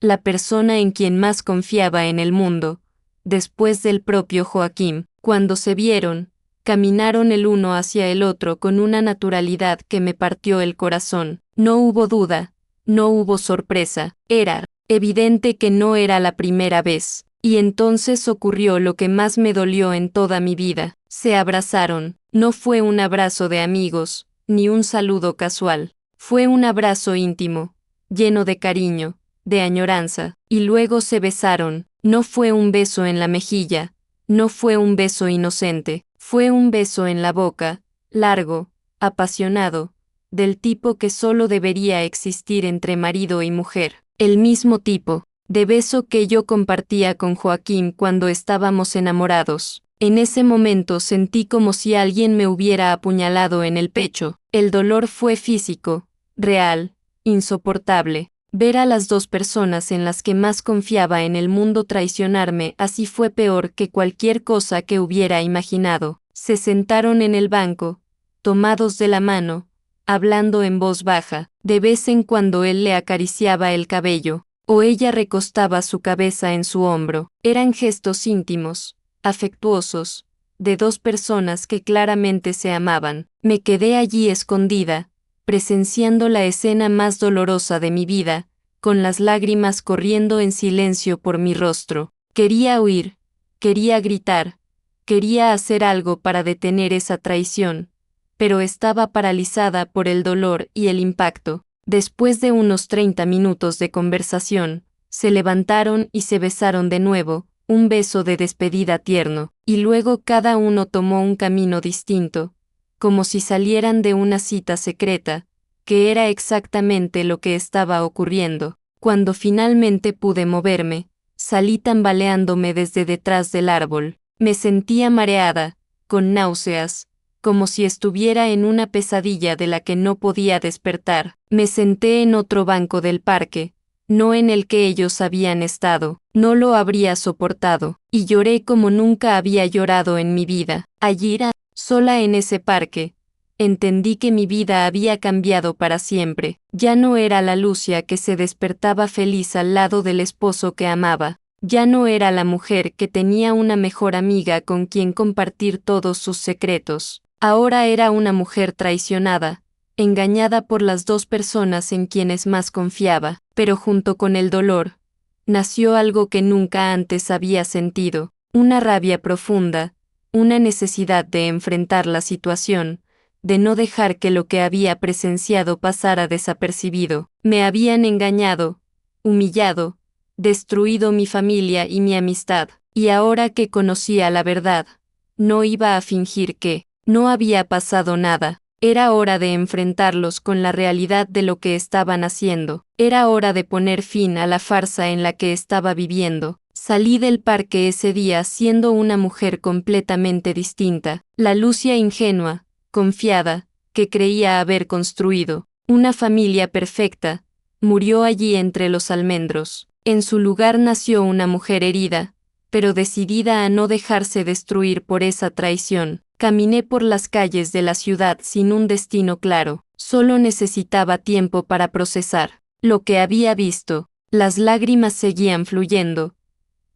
la persona en quien más confiaba en el mundo, después del propio Joaquín. Cuando se vieron, caminaron el uno hacia el otro con una naturalidad que me partió el corazón. No hubo duda, no hubo sorpresa, era evidente que no era la primera vez. Y entonces ocurrió lo que más me dolió en toda mi vida. Se abrazaron. No fue un abrazo de amigos, ni un saludo casual. Fue un abrazo íntimo, lleno de cariño, de añoranza, y luego se besaron. No fue un beso en la mejilla, no fue un beso inocente, fue un beso en la boca, largo, apasionado, del tipo que solo debería existir entre marido y mujer. El mismo tipo de beso que yo compartía con Joaquín cuando estábamos enamorados. En ese momento sentí como si alguien me hubiera apuñalado en el pecho. El dolor fue físico, real, insoportable. Ver a las dos personas en las que más confiaba en el mundo traicionarme así fue peor que cualquier cosa que hubiera imaginado. Se sentaron en el banco, tomados de la mano, hablando en voz baja. De vez en cuando él le acariciaba el cabello, o ella recostaba su cabeza en su hombro. Eran gestos íntimos, afectuosos, de dos personas que claramente se amaban. Me quedé allí escondida, presenciando la escena más dolorosa de mi vida, con las lágrimas corriendo en silencio por mi rostro. Quería huir, quería gritar, quería hacer algo para detener esa traición, pero estaba paralizada por el dolor y el impacto. Después de unos 30 minutos de conversación, se levantaron y se besaron de nuevo, un beso de despedida tierno, y luego cada uno tomó un camino distinto, como si salieran de una cita secreta, que era exactamente lo que estaba ocurriendo. Cuando finalmente pude moverme, salí tambaleándome desde detrás del árbol. Me sentía mareada, con náuseas, como si estuviera en una pesadilla de la que no podía despertar. Me senté en otro banco del parque, no en el que ellos habían estado. No lo habría soportado, y lloré como nunca había llorado en mi vida. Allí, sola en ese parque, entendí que mi vida había cambiado para siempre. Ya no era la Lucia que se despertaba feliz al lado del esposo que amaba. Ya no era la mujer que tenía una mejor amiga con quien compartir todos sus secretos. Ahora era una mujer traicionada, engañada por las dos personas en quienes más confiaba. Pero junto con el dolor, nació algo que nunca antes había sentido, una rabia profunda, una necesidad de enfrentar la situación, de no dejar que lo que había presenciado pasara desapercibido. Me habían engañado, humillado, destruido mi familia y mi amistad, y ahora que conocía la verdad, no iba a fingir que no había pasado nada. Era hora de enfrentarlos con la realidad de lo que estaban haciendo. Era hora de poner fin a la farsa en la que estaba viviendo. Salí del parque ese día siendo una mujer completamente distinta, la Lucia ingenua, confiada, que creía haber construido una familia perfecta, murió allí entre los almendros. En su lugar nació una mujer herida, pero decidida a no dejarse destruir por esa traición. Caminé por las calles de la ciudad sin un destino claro, solo necesitaba tiempo para procesar lo que había visto. Las lágrimas seguían fluyendo,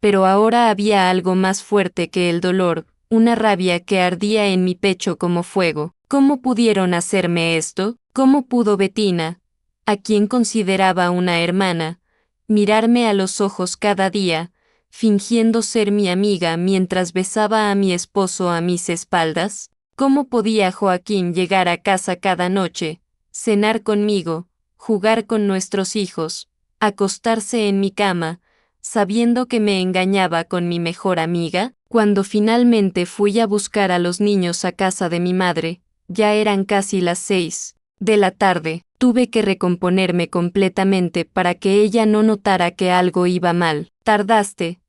pero ahora había algo más fuerte que el dolor, una rabia que ardía en mi pecho como fuego. ¿Cómo pudieron hacerme esto? ¿Cómo pudo Bettina, a quien consideraba una hermana, mirarme a los ojos cada día, fingiendo ser mi amiga mientras besaba a mi esposo a mis espaldas? ¿Cómo podía Joaquín llegar a casa cada noche, cenar conmigo, jugar con nuestros hijos, acostarse en mi cama, sabiendo que me engañaba con mi mejor amiga? Cuando finalmente fui a buscar a los niños a casa de mi madre, ya eran casi las 6 de la tarde. Tuve que recomponerme completamente para que ella no notara que algo iba mal. «Tardaste,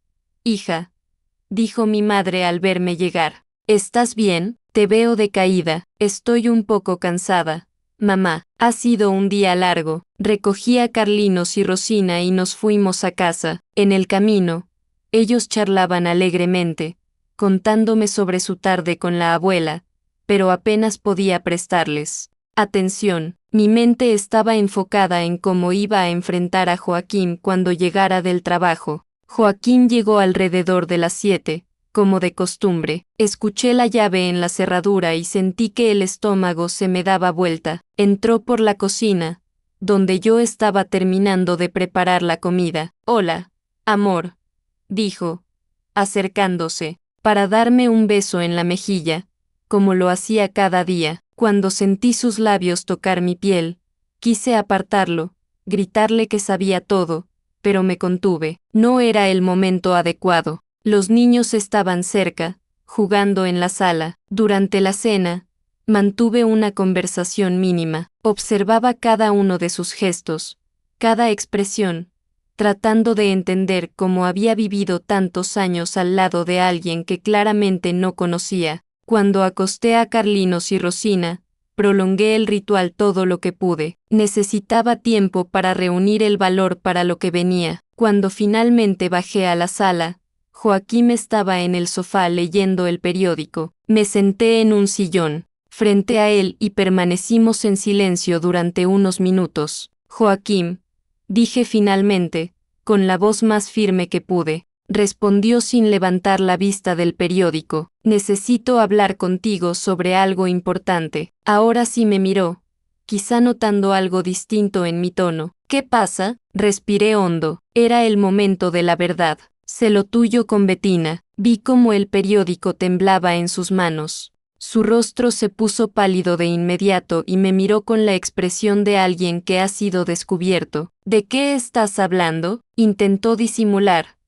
hija», dijo mi madre al verme llegar. «¿Estás bien? Te veo decaída». «Estoy un poco cansada, mamá. Ha sido un día largo». Recogí a Carlinos y Rosina y nos fuimos a casa. En el camino, ellos charlaban alegremente, contándome sobre su tarde con la abuela, pero apenas podía prestarles atención. Mi mente estaba enfocada en cómo iba a enfrentar a Joaquín cuando llegara del trabajo. Joaquín llegó alrededor de las 7, como de costumbre. Escuché la llave en la cerradura y sentí que el estómago se me daba vuelta. Entró por la cocina, donde yo estaba terminando de preparar la comida. «Hola, amor», dijo, acercándose, para darme un beso en la mejilla, como lo hacía cada día. Cuando sentí sus labios tocar mi piel, quise apartarlo, gritarle que sabía todo, pero me contuve. No era el momento adecuado. Los niños estaban cerca, jugando en la sala. Durante la cena, mantuve una conversación mínima. Observaba cada uno de sus gestos, cada expresión, tratando de entender cómo había vivido tantos años al lado de alguien que claramente no conocía. Cuando acosté a Carlinos y Rosina, prolongué el ritual todo lo que pude. Necesitaba tiempo para reunir el valor para lo que venía. Cuando finalmente bajé a la sala, Joaquín estaba en el sofá leyendo el periódico. Me senté en un sillón, frente a él y permanecimos en silencio durante unos minutos. «Joaquín», dije finalmente, con la voz más firme que pude. Respondió sin levantar la vista del periódico. «Necesito hablar contigo sobre algo importante». Ahora sí me miró, quizá notando algo distinto en mi tono. «¿Qué pasa?». Respiré hondo. Era el momento de la verdad. «Sé lo tuyo con Bettina». Vi cómo el periódico temblaba en sus manos. Su rostro se puso pálido de inmediato y me miró con la expresión de alguien que ha sido descubierto. «¿De qué estás hablando?». Intentó disimular,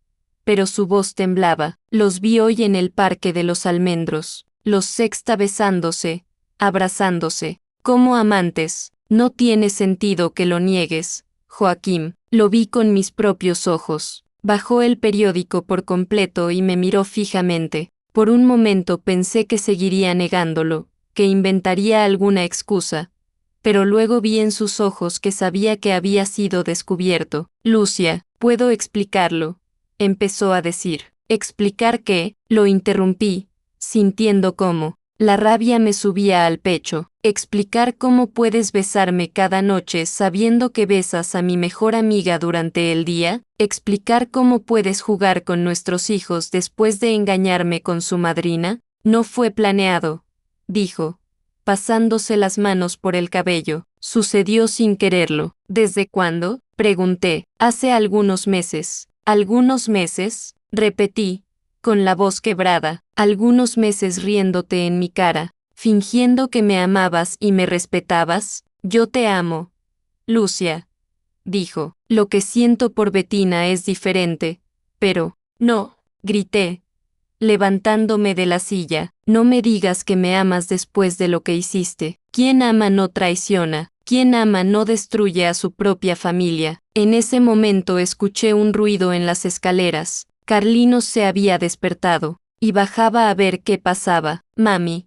pero su voz temblaba. «Los vi hoy en el Parque de los Almendros. Los sexta besándose, abrazándose, como amantes. No tiene sentido que lo niegues, Joaquín. Lo vi con mis propios ojos». Bajó el periódico por completo y me miró fijamente. Por un momento pensé que seguiría negándolo, que inventaría alguna excusa, pero luego vi en sus ojos que sabía que había sido descubierto. «Lucia, puedo explicarlo», empezó a decir. «¿Explicar qué?». Lo interrumpí, sintiendo cómo la rabia me subía al pecho. «Explicar cómo puedes besarme cada noche sabiendo que besas a mi mejor amiga durante el día. Explicar cómo puedes jugar con nuestros hijos después de engañarme con su madrina». «No fue planeado», dijo, pasándose las manos por el cabello. «Sucedió sin quererlo». «¿Desde cuándo?», pregunté. «Hace algunos meses». «¿Algunos meses?», repetí, con la voz quebrada. «¿Algunos meses riéndote en mi cara, fingiendo que me amabas y me respetabas?». «Yo te amo, Lucia», dijo. Lo que siento por Bettina es diferente. Pero, no, grité, levantándome de la silla. No me digas que me amas después de lo que hiciste. Quien ama no traiciona. Quien ama no destruye a su propia familia. En ese momento escuché un ruido en las escaleras. Carlinos se había despertado, y bajaba a ver qué pasaba. Mami,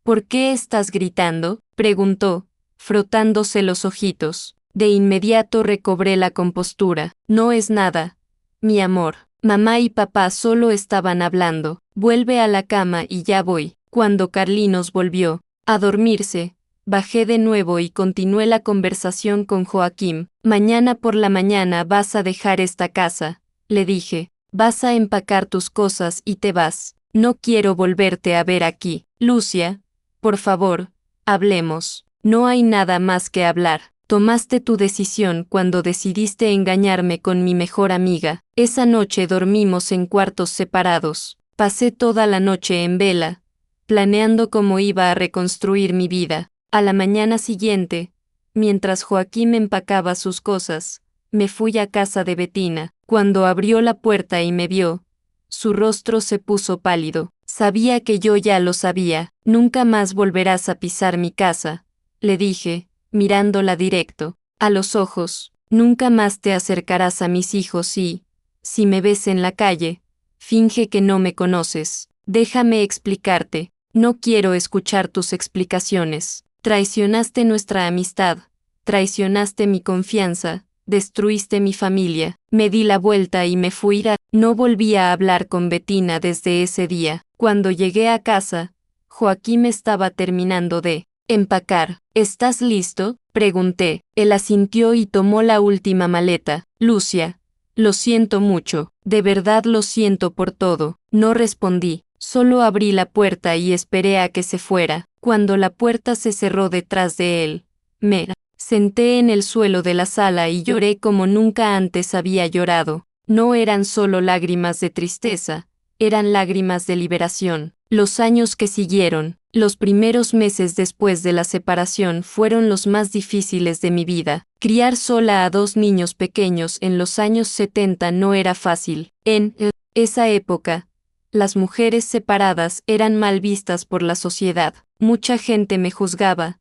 ¿por qué estás gritando?, preguntó, frotándose los ojitos. De inmediato recobré la compostura. No es nada, mi amor. Mamá y papá solo estaban hablando. Vuelve a la cama y ya voy. Cuando Carlinos volvió a dormirse, bajé de nuevo y continué la conversación con Joaquín. Mañana por la mañana vas a dejar esta casa, le dije. Vas a empacar tus cosas y te vas. No quiero volverte a ver aquí. Lucia, por favor, hablemos. No hay nada más que hablar. Tomaste tu decisión cuando decidiste engañarme con mi mejor amiga. Esa noche dormimos en cuartos separados. Pasé toda la noche en vela, planeando cómo iba a reconstruir mi vida. A la mañana siguiente, mientras Joaquín empacaba sus cosas, me fui a casa de Bettina. Cuando abrió la puerta y me vio, su rostro se puso pálido. Sabía que yo ya lo sabía. Nunca más volverás a pisar mi casa, le dije, mirándola directo a los ojos. Nunca más te acercarás a mis hijos y, si me ves en la calle, finge que no me conoces. Déjame explicarte. No quiero escuchar tus explicaciones. Traicionaste nuestra amistad, traicionaste mi confianza, destruiste mi familia. Me di la vuelta y me fui. No volví a hablar con Bettina desde ese día. Cuando llegué a casa, Joaquín estaba terminando de empacar. ¿Estás listo?, pregunté. Él asintió y tomó la última maleta. Lucia, lo siento mucho, de verdad lo siento por todo. No respondí, solo abrí la puerta y esperé a que se fuera. Cuando la puerta se cerró detrás de él, me senté en el suelo de la sala y lloré como nunca antes había llorado. No eran solo lágrimas de tristeza, eran lágrimas de liberación. Los años que siguieron, los primeros meses después de la separación fueron los más difíciles de mi vida. Criar sola a 2 niños pequeños en los años 70 no era fácil. En esa época, las mujeres separadas eran mal vistas por la sociedad. Mucha gente me juzgaba,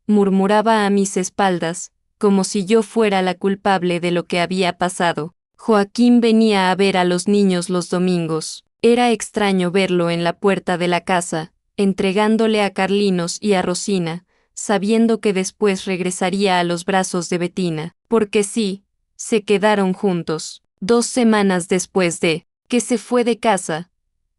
murmuraba a mis espaldas, como si yo fuera la culpable de lo que había pasado. Joaquín venía a ver a los niños los domingos. Era extraño verlo en la puerta de la casa, entregándole a Carlinos y a Rosina, sabiendo que después regresaría a los brazos de Bettina. Porque sí, se quedaron juntos. 2 semanas después de que se fue de casa,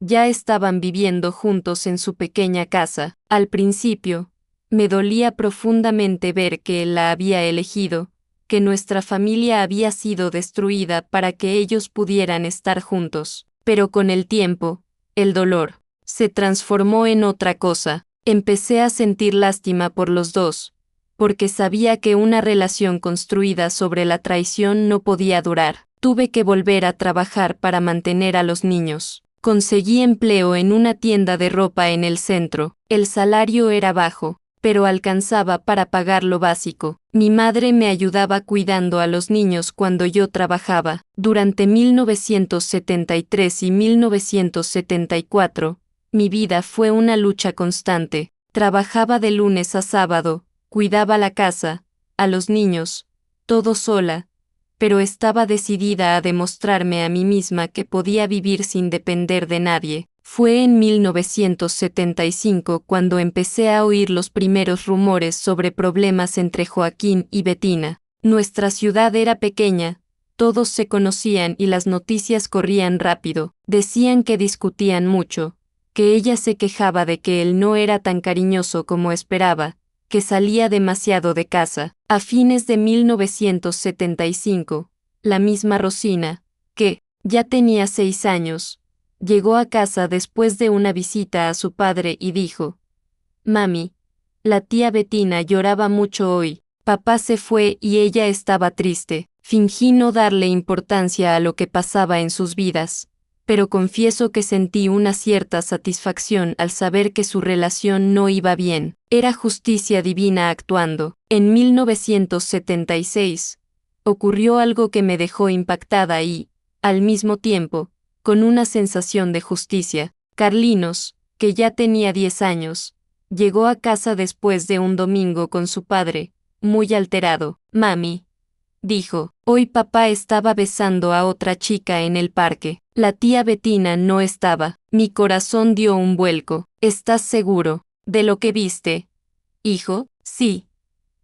ya estaban viviendo juntos en su pequeña casa. Al principio, me dolía profundamente ver que él la había elegido, que nuestra familia había sido destruida para que ellos pudieran estar juntos. Pero con el tiempo, el dolor se transformó en otra cosa. Empecé a sentir lástima por los dos, porque sabía que una relación construida sobre la traición no podía durar. Tuve que volver a trabajar para mantener a los niños. Conseguí empleo en una tienda de ropa en el centro. El salario era bajo, pero alcanzaba para pagar lo básico. Mi madre me ayudaba cuidando a los niños cuando yo trabajaba. Durante 1973 y 1974, mi vida fue una lucha constante. Trabajaba de lunes a sábado, cuidaba la casa, a los niños, todo sola, pero estaba decidida a demostrarme a mí misma que podía vivir sin depender de nadie. Fue en 1975 cuando empecé a oír los primeros rumores sobre problemas entre Joaquín y Bettina. Nuestra ciudad era pequeña, todos se conocían y las noticias corrían rápido. Decían que discutían mucho, que ella se quejaba de que él no era tan cariñoso como esperaba, que salía demasiado de casa. A fines de 1975, la misma Rosina, que ya tenía 6 años, llegó a casa después de una visita a su padre y dijo: «Mami, la tía Bettina lloraba mucho hoy. Papá se fue y ella estaba triste». Fingí no darle importancia a lo que pasaba en sus vidas, pero confieso que sentí una cierta satisfacción al saber que su relación no iba bien. Era justicia divina actuando. En 1976, ocurrió algo que me dejó impactada y, al mismo tiempo, con una sensación de justicia. Carlinos, que ya tenía 10 años, llegó a casa después de un domingo con su padre, muy alterado. Mami, dijo, hoy papá estaba besando a otra chica en el parque. La tía Bettina no estaba. Mi corazón dio un vuelco. ¿Estás seguro de lo que viste, hijo? Sí,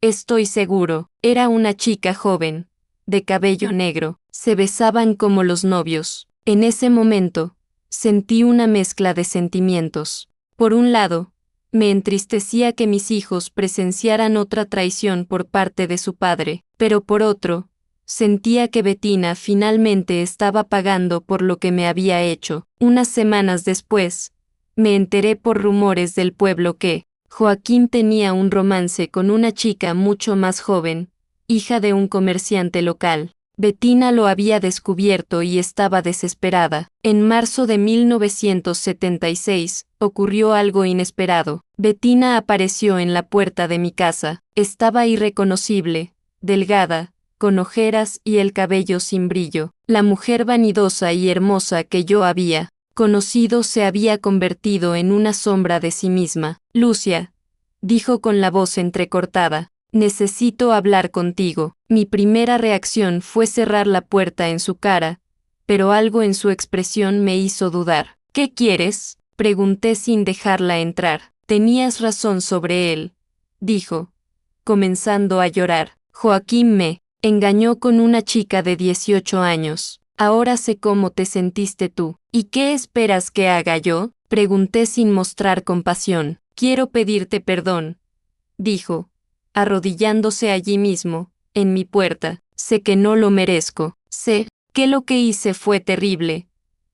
estoy seguro. Era una chica joven, de cabello negro. Se besaban como los novios. En ese momento, sentí una mezcla de sentimientos. Por un lado, me entristecía que mis hijos presenciaran otra traición por parte de su padre, pero por otro, sentía que Bettina finalmente estaba pagando por lo que me había hecho. Unas semanas después, me enteré por rumores del pueblo que Joaquín tenía un romance con una chica mucho más joven, hija de un comerciante local. Bettina lo había descubierto y estaba desesperada. En marzo de 1976, ocurrió algo inesperado. Bettina apareció en la puerta de mi casa. Estaba irreconocible, delgada, con ojeras y el cabello sin brillo. La mujer vanidosa y hermosa que yo había conocido se había convertido en una sombra de sí misma. Lucia, dijo con la voz entrecortada. Necesito hablar contigo. Mi primera reacción fue cerrar la puerta en su cara, pero algo en su expresión me hizo dudar. ¿Qué quieres?, pregunté sin dejarla entrar. Tenías razón sobre él, dijo, comenzando a llorar. Joaquín me engañó con una chica de 18 años. Ahora sé cómo te sentiste tú. ¿Y qué esperas que haga yo?, pregunté sin mostrar compasión. Quiero pedirte perdón, dijo, arrodillándose allí mismo, en mi puerta. Sé que no lo merezco. Sé que lo que hice fue terrible,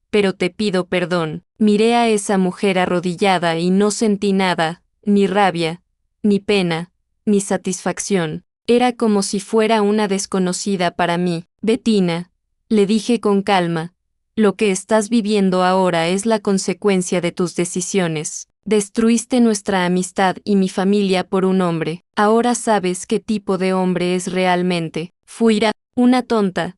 pero te pido perdón. Miré a esa mujer arrodillada y no sentí nada, ni rabia, ni pena, ni satisfacción. Era como si fuera una desconocida para mí. Bettina, le dije con calma, lo que estás viviendo ahora es la consecuencia de tus decisiones. Destruiste nuestra amistad y mi familia por un hombre. Ahora sabes qué tipo de hombre es realmente. Fui una tonta,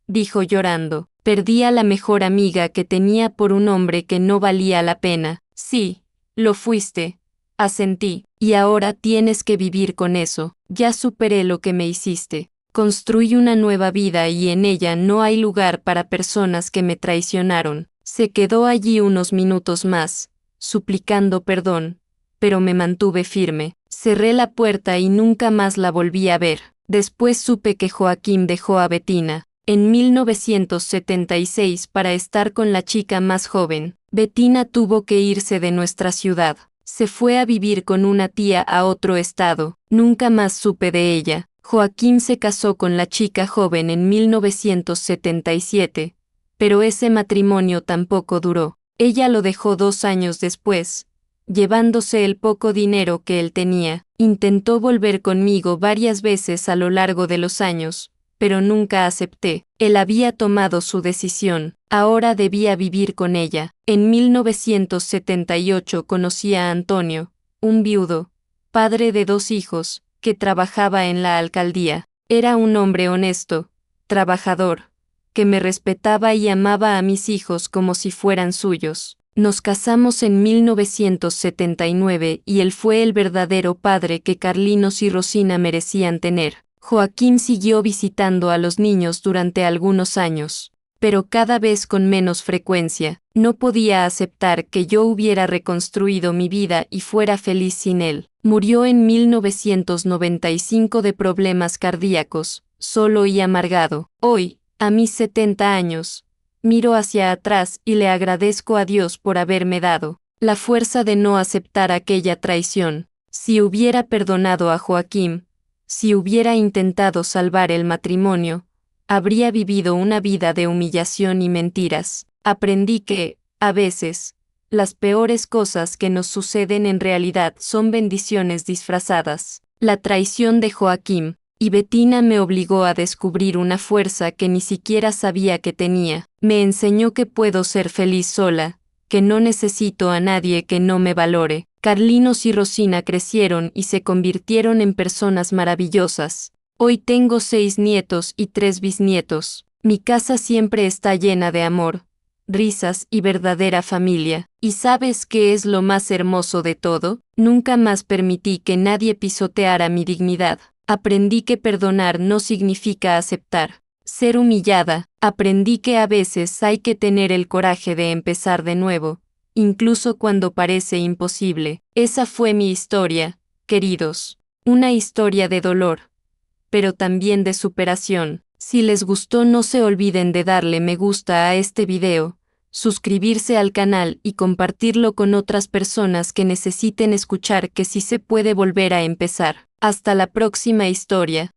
dijo llorando. Perdí a la mejor amiga que tenía por un hombre que no valía la pena. Sí, lo fuiste, asentí, y ahora tienes que vivir con eso. Ya superé lo que me hiciste. Construí una nueva vida y en ella no hay lugar para personas que me traicionaron. Se quedó allí unos minutos más, suplicando perdón, pero me mantuve firme. Cerré la puerta y nunca más la volví a ver. Después supe que Joaquín dejó a Bettina en 1976 para estar con la chica más joven. Bettina tuvo que irse de nuestra ciudad. Se fue a vivir con una tía a otro estado. Nunca más supe de ella. Joaquín se casó con la chica joven en 1977, pero ese matrimonio tampoco duró. Ella lo dejó 2 años después, llevándose el poco dinero que él tenía. Intentó volver conmigo varias veces a lo largo de los años, pero nunca acepté. Él había tomado su decisión, ahora debía vivir con ella. En 1978 conocí a Antonio, un viudo, padre de 2 hijos, que trabajaba en la alcaldía. Era un hombre honesto, trabajador, que me respetaba y amaba a mis hijos como si fueran suyos. Nos casamos en 1979 y él fue el verdadero padre que Carlinos y Rosina merecían tener. Joaquín siguió visitando a los niños durante algunos años, pero cada vez con menos frecuencia. No podía aceptar que yo hubiera reconstruido mi vida y fuera feliz sin él. Murió en 1995 de problemas cardíacos, solo y amargado. Hoy, a mis 70 años, miro hacia atrás y le agradezco a Dios por haberme dado la fuerza de no aceptar aquella traición. Si hubiera perdonado a Joaquín, si hubiera intentado salvar el matrimonio, habría vivido una vida de humillación y mentiras. Aprendí que, a veces, las peores cosas que nos suceden en realidad son bendiciones disfrazadas. La traición de Joaquín y Bettina me obligó a descubrir una fuerza que ni siquiera sabía que tenía. Me enseñó que puedo ser feliz sola, que no necesito a nadie que no me valore. Carlinos y Rosina crecieron y se convirtieron en personas maravillosas, Hoy tengo 6 nietos y 3 bisnietos. Mi casa siempre está llena de amor, risas y verdadera familia. ¿Y sabes qué es lo más hermoso de todo? Nunca más permití que nadie pisoteara mi dignidad. Aprendí que perdonar no significa aceptar ser humillada. Aprendí que a veces hay que tener el coraje de empezar de nuevo, incluso cuando parece imposible. Esa fue mi historia, queridos. Una historia de dolor, pero también de superación. Si les gustó, no se olviden de darle me gusta a este video, suscribirse al canal y compartirlo con otras personas que necesiten escuchar que sí se puede volver a empezar. Hasta la próxima historia.